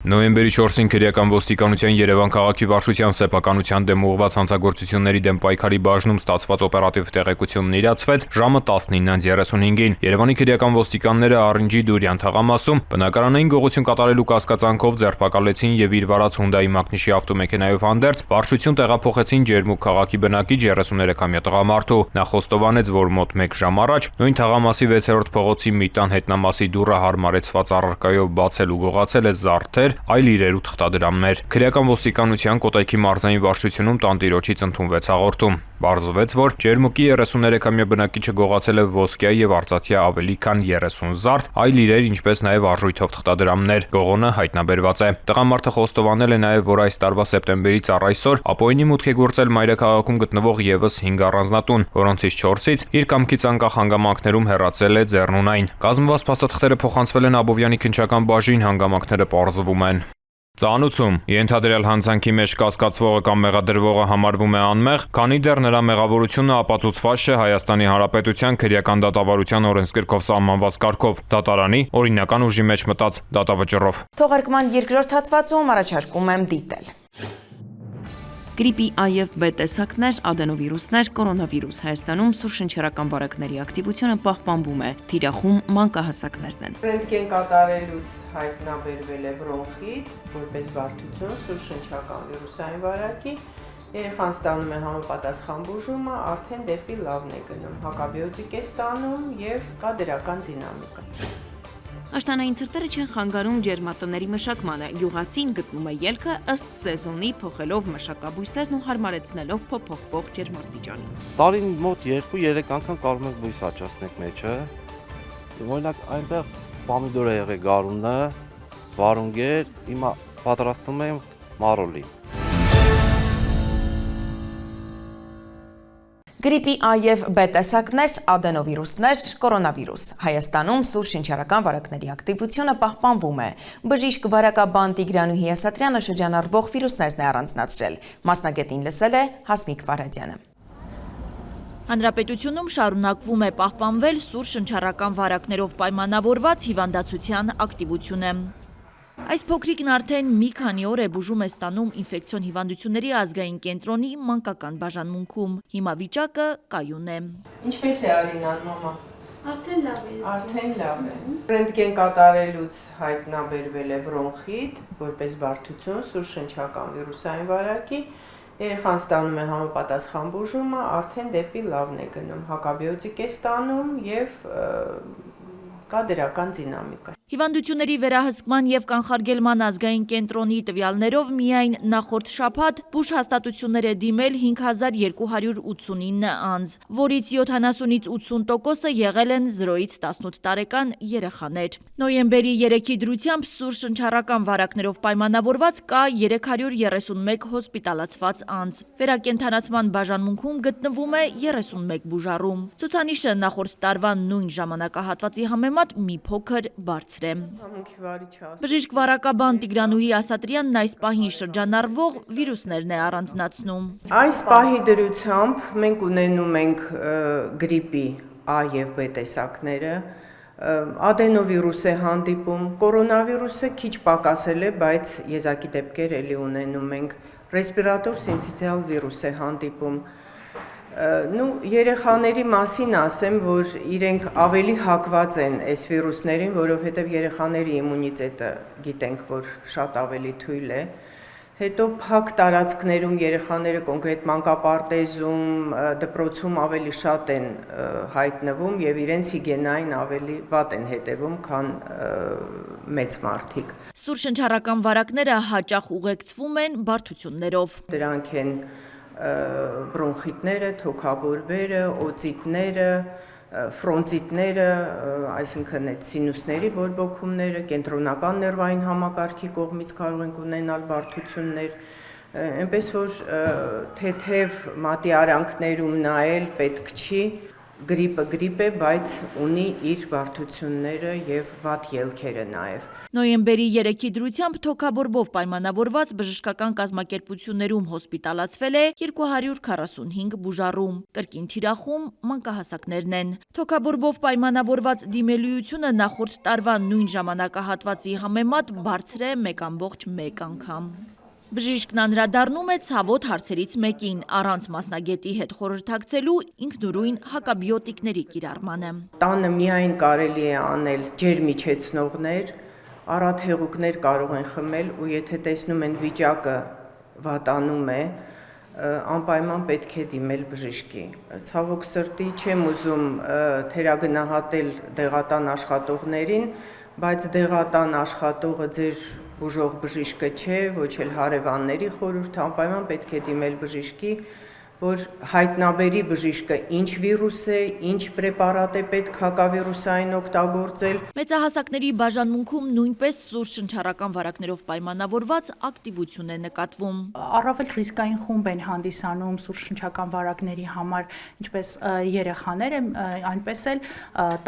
Նոյեմբերի 4-ին քրեական ոստիկանության Երևան քաղաքի վարչության սեփականության դեմ ուղղված հանցագործությունների դեմ պայքարի բաժնում ստացված օպերատիվ տեղեկությունն իրացվեց ժամը 19:35-ին։ Երևանի քրեական ոստիկանները Արինջի Դուրյան թաղամասում բնակարանային գողություն կատարելու կասկածանքով ձերբակալեցին եւ իր վարած Hyundai Մակնիշի ավտոմեքենայով հանդերձ վարչություն տեղափոխեցին Ջերմուկ քաղաքի բնակիչ 33-ամյա տղամարդու։ Նա խոստովանեց, որ մոտ 1 ժամ առաջ նույն թաղամասի 6-րդ փողոցի մի տան հետնամասի դուռը հարմարեցված առարկայով բացել ու գողացել է զարդեր, այլ իրեր ու թղթադրամներ։ Քրեական ոստիկանության Կոտայքի մարզային վարչությունում տանտիրոջից ընդունվեց հաղորդում։ Պարզվեց, որ Ջերմուկի 33-ամյա բնակիչը գողացել է ոսկյա եւ արծաթյա ավելի քան 30 զարդ, այլ իրեր, ինչպես նաեւ արժույթով թղթադրամներ։ Գողոնը հայտնաբերված է։ Տղամարդը խոստովանել է նաեւ, որ այս տարվա սեպտեմբերից առ այսօր ապօրինի մուտք է գործել մայրաքաղաքում գտնվող եւս 5 առանձնատուն, որոնցից 4-ից իր կամքից անկախ հանգամանքներում հեռացել է ձեռնունայն։ Կազմված փաստաթղթերը փոխանցվել են Աբովյանի քննչական բաժին, հանգամանքները պարզվում են։ Ծանուցում ենթադրյալ հանցանքի մեջ կասկածվողը կամ մեղադրվողը համարվում է անմեղ, քանի դեռ նրա մեղավորությունը ապացուցված չէ Հայաստանի Հանրապետության քրեական դատավարության օրենսգրքով սահմանված կարգով, դատարանի օրինական ուժի մեջ մտած դատավճռով։ Թողարկման երկրորդ հատվածում առաջարկում եմ դիտել։ Գրիպի A և B տեսակներ, ադենովիրուսներ, կորոնավիրուս Հայաստանում սուր շնչերական վարակների ակտիվությունը պահպանվում է, թիրախում մանկահասակներն են։ Ռենտգեն կատարելուց հայտնաբերվել է բրոնխիտ, որպես բարդություն սուր շնչական վիրուսային վարակի, երեխան ստանում է համապատասխան բուժումը, արդեն դեպի լավն է գնում, հակաբիոտիկ է ստանում եւ կա դրական դինամիկա։ Աշտանային ցրտերը չեն խանգարում ջերմատների մշակմանը, գյուղացին գտնում է ելքը ըստ սեզոնի, փոխելով մշակաբույսերն ու հարմարեցնելով փոփոխվող ջերմաստիճանին։ Տարին մոտ 2-3 անգամ կարող ենք բույս աճացնել մեջը։ Օրինակ այնտեղ պոմիդոր է եղել գարունը, վարունգեր, հիմա պատրաստում եմ մարոլի։ Գրիպի A և B տեսակներ, ադենովիրուսներ, կորոնավիրուս Հայաստանում սուր շնչերական վարակների ակտիվությունը պահպանվում է։ Բժիշկ վարակաբան Տիգրանուհի Ասատրյանը շրջանառվող վիրուսներն է առանձնացրել։ Մասնագետին լսել է Հասմիկ Վարադյանը։ Հանրապետությունում շարունակվում է պահպանվել սուր շնչառական վարակներով պայմանավորված հիվանդացության ակտիվությունը։ Այս փոքրիկն արդեն մի քանի օր է բուժում է ստանում ինֆեկցիոն հիվանդությունների ազգային կենտրոնի մանկական բաժանմունքում։ Հիմա վիճակը կայուն է։ Ինչպես է Արինան, մամա։ Արդեն լավ է։ Արդեն լավ է։ Ռենտգեն կատարելուց հայտնաբերվել է բրոնխիտ, որպես բարդություն սուր շնչական վիրուսային վարակի, երեխան ստանում է համապատասխան բուժումը, արդեն դեպի լավն է գնում, հակաբիոտիկ է ստանում եւ կա դրական դինամիկա։ Հիվանդությունների վերահսկման եւ կանխարգելման ազգային կենտրոնի տվյալներով միայն նախորդ շաբաթ բուժհաստատություններ է դիմել 5289 անձ, որից 70-ից 80%-ը եղել են 0-ից 18 տարեկան երեխաներ։ Նոյեմբերի 3-ի դրությամբ սուր շնչառական վարակներով պայմանավորված կա 331 հոսպիտալացված անձ։ Վերակենդանացման բաժանմունքում գտնվում է 31 բուժառում։ Ցուցանիշը նախորդ տարվա նույն ժամանակահատվածի համեմատ մի փոքր բարձր է։ Բժիշկ վարակաբան Տիգրանուհի Ասատրյանն այս պահին շրջանառվող վիրուսներն է առանձնացնում։ Այս պահի դրությամբ մենք ունենում ենք գրիպի A և B տեսակները, ադենովիրուս է հանդիպում, կորոնավիրուսը քիչ պակասել է, բայց եզակի դեպքեր էլի ունենում ենք, ռեսպիրատոր սինցիցիալ վիրուս է հանդիպում։ Երեխաների մասին ասեմ, որ իրենք ավելի հակված են այս վիրուսներին, որովհետև երեխաների իմունիտետը գիտենք, որ շատ ավելի թույլ է։ Հետո փակ տարածքներում երեխաները կոնկրետ մանկապարտեզում, դպրոցում ավելի շատ են հայտնվում եւ իրենց հիգիենային ավելի վատ են հետևում, քան մեծ մարդիկ։ Սուր շնչառական վարակները հաճախ ուղեկցվում են բարդություններով։ Դրանք են բրոնխիտները, թոքաբորբերը, օծիտները, ֆրոնտիտները, այսինքն այդ սինուսների բորբոքումները, կենտրոնական ներվային համակարգի կողմից կարող ենք ունենալ բարդություններ, այնպես որ թեթև մատի արանքներում նայել պետք չի, գրիպը, բայց ունի իր բարդությունները եւ վատ ելքերը նաեւ։ Նոյեմբերի 3-ի դրությամբ թոքաբորբով պայմանավորված բժշկական կազմակերպություններում հոսպիտալացվել է 245 բուժառու, կրկին թիրախում մանկահասակներն են։ Թոքաբորբով պայմանավորված դիմելույությունը նախորդ տարվա նույն ժամանակահատվածի համեմատ բարձր է 1.1 անգամ։ Բժիշկն անդրադառնում է ցավոտ հարցերից մեկին, առանց մասնագետի հետ խորհրդակցելու ինքնուրույն հակաբիոտիկների կիրառմանը։ Տանը միայն կարելի է անել ջերմիջեցնողներ, առատ հեղուկներ կարող են խմել ու եթե տեսնում են վիճակը վատանում է, անպայման պետք է դիմել բժշկի։ Ցավոք սրտի չեմ ուզում թերագնահատել դեղատան աշխատողներին, բայց դեղատան աշխատողը ձեր բուժող բժիշկը չէ, ոչ էլ հարևանների խորհուրդ, անպայման պետք է դիմել բժշկի, որ հայտնաբերի բժիշկը ինչ վիրուս է, ինչ պրեպարատ է պետք հակավիրուսային օգտագործել։ Մեծահասակների բաժանմունքում նույնպես սուր շնչառական վարակներով պայմանավորված ակտիվություն է նկատվում։ Առավել ռիսկային խումբ են հանդիսանում սուր շնչական վարակների համար, ինչպես երեխաները, այնպես էլ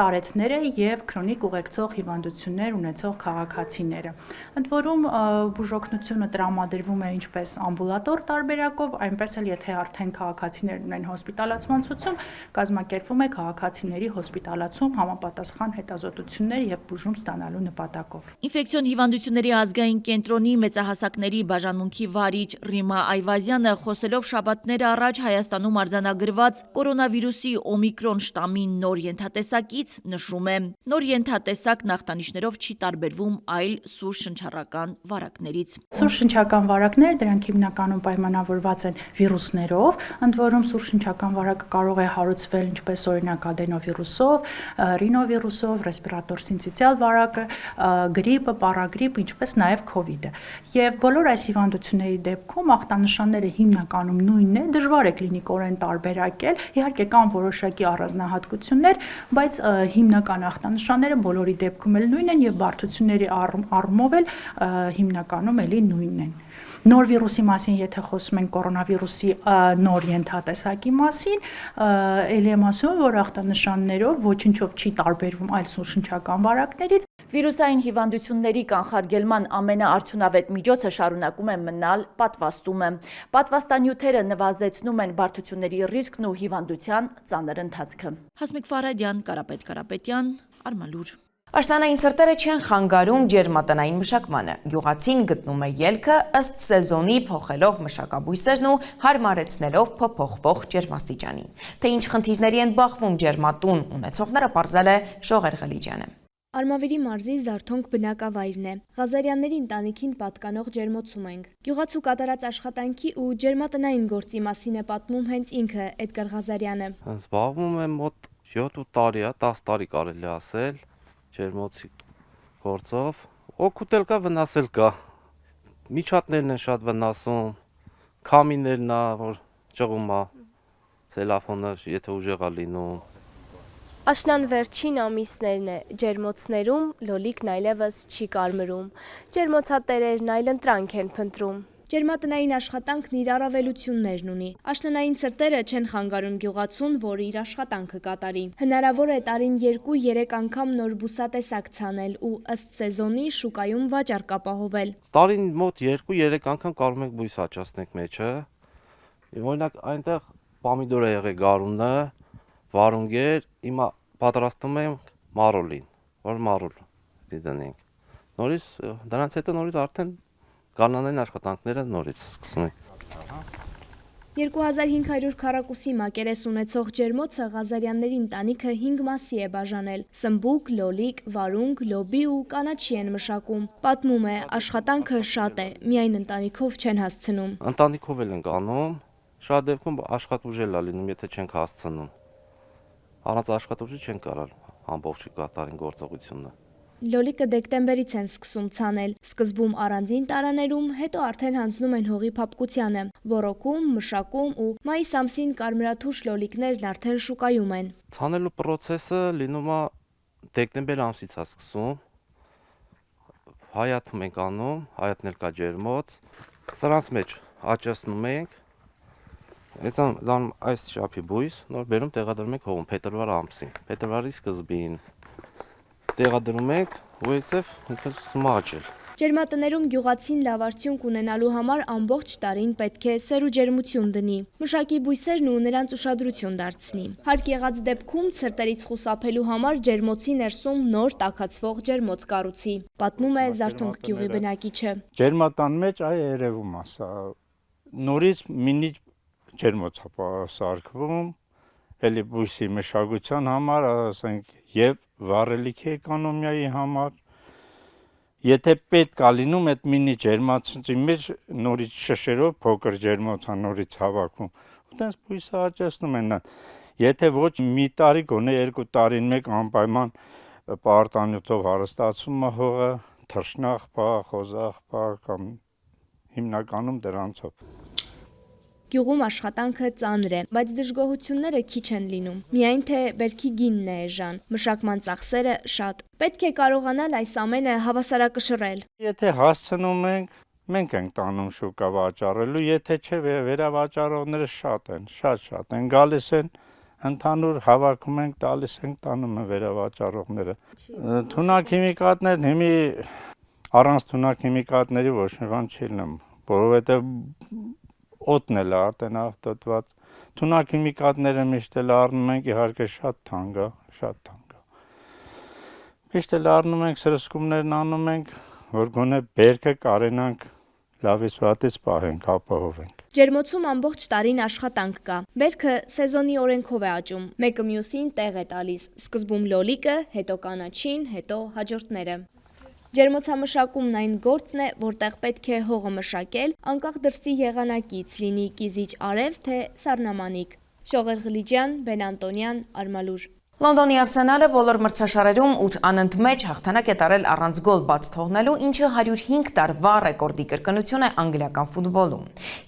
տարեցները եւ քրոնիկ ուղեկցող հիվանդություններ ունեցող քաղաքացիները։ Ընդ որում բուժօգնությունը տրամադրվում է ինչպես ամբուլատոր տարբերակով, այնպես էլ եթե արդեն քաղաքացիներն ունեն հոսպիտալացման ցուցում, կազմակերպվում է քաղաքացիների հոսպիտալացում համապատասխան հետազոտություններ եւ բուժում ստանալու նպատակով։ Ինֆեկցիոն հիվանդությունների ազգային կենտրոնի մեծահասակների բաժանմունքի վարիչ Ռիմա Այվազյանը խոսելով շաբաթներ առաջ Հայաստանում արձանագրված կորոնավիրուսի օմիկրոն շտամի նոր ենթատեսակից նշում է. նոր ենթատեսակ նախտանիշներով չի տարբերվում այլ սուր շնչառական վարակներից։ Սուր շնչական վարակները դրանք հիմնականում պայմանավորված են վիրուսներով, ընդ որում սուր շնչական վարակը կարող է հարուցվել ինչպես օրինակ ադենովիրուսով, ռինովիրուսով, ռեսպիրատոր սինցիցիալ վարակը, գրիպը, պարագրիպ, ինչպես նաև քովիդը։ Եվ բոլոր այս հիվանդությունների դեպքում ախտանշանները հիմնականում նույնն է, դժվար է կլինիկորեն տարբերակել, իհարկե կան որոշակի առանձնահատկություններ, բայց հիմնական ախտանշանները բոլորի դեպքում էլ նույնն են եւ բարդությունների առումով էլ հիմնականում էլի նույնն են։ Նոր վիրուսի մասին, եթե խոսում ենք կորոնավիրուսի նոր ենթատեսակի մասին, ելի եմ ասում, որ ախտանշաններով ոչինչով չի տարբերվում այլ սուր շնչական վարակներից։ Վիրուսային հիվանդությունների կանխարգելման ամենաարդյունավետ միջոցը շարունակում է մնալ պատվաստումը։ Պատվաստանյութերը նվազեցնում են բարդությունների ռիսկն ու հիվանդության ծանր ընթացքը։ Հասմիկ Ֆարադյան, Կարապետ Կարապետյան, Արմալուր։ Աշնանային ցրտերը չեն խանգարում ջերմատնային մշակմանը։ Գյուղացին գտնում է ելքը ըստ սեզոնի փոխելով մշակաբույսերն ու հարմարեցնելով փոփոխվող ջերմաստիճանին։ Թե ինչ խնդիրների են բախվում ջերմատուն ունեցողները, պարզել է Շողեր Ղալիջյանը։ Արմավիրի մարզի Զարթոնք բնակավայրն է։ Ղազարյանների ընտանիքին պատկանող ջերմոցում ենք։ Գյուղացու կատարած աշխատանքի ու ջերմատնային գործի մասին է պատմում հենց ինքը Էդգար Ղազարյանը։ Զբաղվում եմ մոտ 7 տարի, 10 տարի կարելի ասել ջերմոցի գործով, օգուտ էլ կա, վնասել կա։ Միջատներն են շատ վնասում, քամիներն է, որ ճղում է, ցելոֆոնը, եթե ուժեղ է լինում։ Աշնան վերջին ամիսներն է, ջերմոցներում լոլիկն այլևս չի կարմրում, ջերմոցատերերն այլընտրանք են փնտրում։ Ջերմատնային աշխատանքն իր առավելություններն ունի։ Աշնանային ցրտերը չեն խանգարում գյուղացուն, որ իր աշխատանքը կատարի։ Հնարավոր է տարին 2-3 անգամ նոր բուսատեսակ ցանել ու ըստ սեզոնի շուկայում վաճառք ապահովել։ Տարին մոտ 2-3 անգամ կարող ենք բույս աճացնենք մեջը։ Օրինակ այնտեղ պոմիդոր է եղել գարունը, վարունգեր, հիմա պատրաստում ենք մարոլին, որ մարոլ դնենք։ Նորից դրանից հետո նորից արդեն գարնանային աշխատանքները նորից սկսում ենք։ 2500 քառակուսի մակերես ունեցող ջերմոցը Ղազարյանների ընտանիքը 5 մասի է բաժանել։ Սմբուկ, լոլիկ, վարունգ, լոբի ու կանաչի են մշակում։ Պատմում է, աշխատանքը շատ է, միայն ընտանիքով չեն հասցնում։ Ընտանիքով էլ ենք անում, շատ դեպքում աշխատուժ էլ է լինում, եթե չենք հասցնում։ Առանց աշխատուժի չեն կարող ամբողջ կատարին գործողությունը։ Լոլիկը դեկտեմբերից են սկսում ցանել, սկզբում առանձին տարաներում, հետո արդեն հանձնում են հողի փափկությանը, ոռոգում, մշակում ու մայիս ամսին կարմրաթուշ լոլիկներն արդեն շուկայում են։ Ցանելու process-ը լինում է դեկտեմբեր ամսից է սկսում, հայաթում ենք անում, հայաթն էլ կա ջերմոց, սրանց մեջ աճացնում ենք, Այդան լան այս շապի բույս նոր բերում տեղադրում ենք հողում փետրվար ամսին։ Փետրվարի սկզբին տեղադրում ենք, որովհետև ինքս մաճել։ Ջերմատներում գյուղացին լավ արդյունք ունենալու համար ամբողջ տարին պետք է սեր ու ջերմություն դնի, մշակի բույսերն ու նրանց ուշադրություն դարձնի։ Հարկ եղած դեպքում ցրտերից խուսափելու համար ջերմոցի ներսում նոր տաքացվող ջերմոց կառուցի, պատմում է Զարթոնք գյուղի բնակիչը։ Ջերմատան մեջ այ երևում է սա նորից մինի ջերմոց է սարքվում, էլի բույսի մշակության համար, ասենք, եւ վառելիքի էկոնոմիայի համար։ Եթե պետք է լինում այդ մինի ջերմացուցի մեջ նորից շշերով փոքր ջերմոցա նորից հավաքում, ու տենց բույսը աճեցնում են։ Եթե ոչ մի տարի գոնե 2 տարին մեկ անպայման պարտանյութով հարստացում է հողը, թռչնախ պա, խոզախ պա կամ հիմնականում դրանցով։ Գյուղում աշխատանքը ծանր է, բայց դժգոհությունները քիչ են լինում։ Միայն թե բերքի գինն է էժան, մշակման ծախսերը շատ։ Պետք է կարողանալ այս ամենը հավասարակշռել։ Եթե հասցնում ենք, մենք ենք տանում շուկա վաճառելու, եթե չէ, վերավաճառողները շատ են, շատ են, գալիս են, ընդհանուր հավաքում ենք, տալիս ենք, տանում են վերավաճառողները։ Թունաքիմիկատներն հիմի առանց թունաքիմիկատների ոչ մի բան չի լինում, որովհետև օդն էլ արդեն աղտոտված, թունաքիմիկատները միշտ էլ առնում ենք, իհարկե շատ թանկ է, միշտ էլ առնում ենք, սրսկումներն անում ենք, որ գոնե բերքը կարենանք լավից վատից պահենք, ապահովենք։ Ջերմոցում ամբողջ տարին աշխատանք կա։ Բերքը սեզոնի օրենքով է աճում, մեկը մյուսին տեղ է տալիս, սկզբում լոլիկը, հետո կանաչին, հետո հաջորդները։ Ջերմոցամշակումն այն գործն է, որտեղ պետք է հողը մշակել, անկախ դրսի եղանակից, լինի կիզիչ արև, թե սառնամանիք։ Շողեր Ղլիջյան, Բեն Անտոնյան, Արմալուր։ Լոնդոնի Արսենալը բոլոր մրցաշարերում 8 անընդմեջ հաղթանակ է տարել առանց գոլ բաց թողնելու, ինչը 105 տարվա ռեկորդի կրկնություն է անգլիական ֆուտբոլում։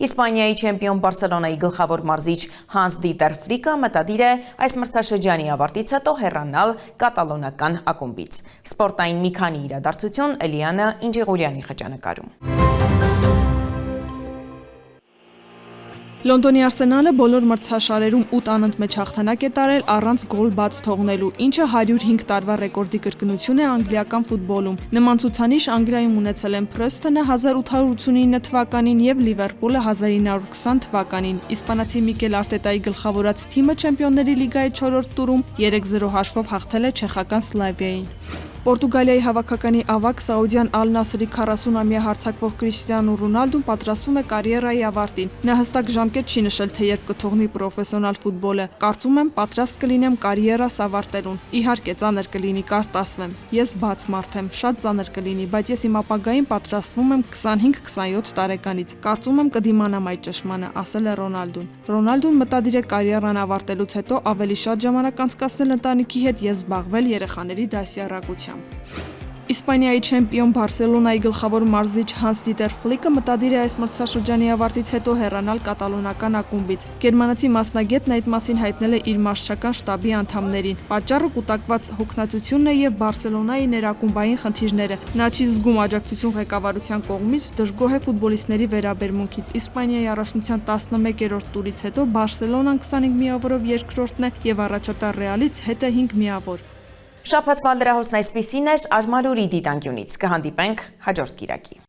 Իսպանիայի չեմպիոն Բարսելոնայի գլխավոր մարզիչ Հանս Դիտեր Ֆլիկը մտադիր է այս մրցաշրջանի ավարտից հետո հեռանալ կատալոնական ակումբից։ Սպորտային մի քանի իրադարձություն Էլիանա Ինջիղուրյանի խճանկարում։ Լոնդոնի Արսենալը բոլոր մրցաշարերում 8 անընդմեջ հաղթանակ է տարել առանց գոլ բաց թողնելու, ինչը 105 տարվա ռեկորդի կրկնություն է անգլիական ֆուտբոլում։ Նման ցուցանիշ Անգլիայում ունեցել են Փրեստոնը 1889 թվականին եւ Լիվերպուլը 1920 թվականին։ Իսպանացի Միկել Արտետայի գլխավորած թիմը Չեմպիոնների լիգայի 4-րդ տուրում 3-0 հաշվով հաղթել է չեխական Սլավիային։ Պորտուգալիայի հավաքականի ավագ Սաուդյան Ալ-Նասրի 40-ամյա հարձակվող Կրիշտիանու Ռոնալդուն պատրաստվում է կարիերայի ավարտին։ Նա հստակ ժամկետ չի նշել, թե երբ կթողնի պրոֆեսիոնալ ֆուտբոլը։ Կարծում եմ, պատրաստ կլինեմ կարիերաս ավարտելուն։ Իհարկե, ծանր կլինի, կարտասվեմ։ Ես բաց մարդ եմ, շատ ծանր կլինի, բայց ես իմ ապագային պատրաստվում եմ 25-27 տարեկանից։ Կարծում եմ կդիմանամ այդ ճշմանը, ասել է Ռոնալդուն։ Ռոնալդուն մտադիր է կարիերան ավարտելուց հետո ավելի շատ ժամանակ անցկացնել ընտանիքի հետ եւ զբաղվել երեխաների դասյարակությամբ։ Իսպանիայի չեմպիոն Բարսելոնայի գլխավոր մարզիչ Հանս Դիտեր Ֆլիկը մտադիր է այս մրցաշրջանի ավարտից հետո հեռանալ կատալոնական ակումբից։ Գերմանացի մասնագետն այդ մասին հայտնել է իր մարզչական շտաբի անդամներին։ Պատճառը կուտակված հոգնածությունն է եւ Բարսելոնայի ներակումբային խնդիրները։ Նա չի զգում աջակցություն ղեկավարության կողմից, դժգոհ է ֆուտբոլիստների վերաբերմունքից։ Իսպանիայի առաջնության 11-րդ տուրից հետո Բարսելոնան 25 միավորով երկրորդն է եւ առաջատար Ռեալից հետը 5 միավոր։ Շաբաթվա լրահոսն այսպիսին էր Արմալուրի դիտանկյունից։ Կհանդիպենք հաջորդ կիրակի։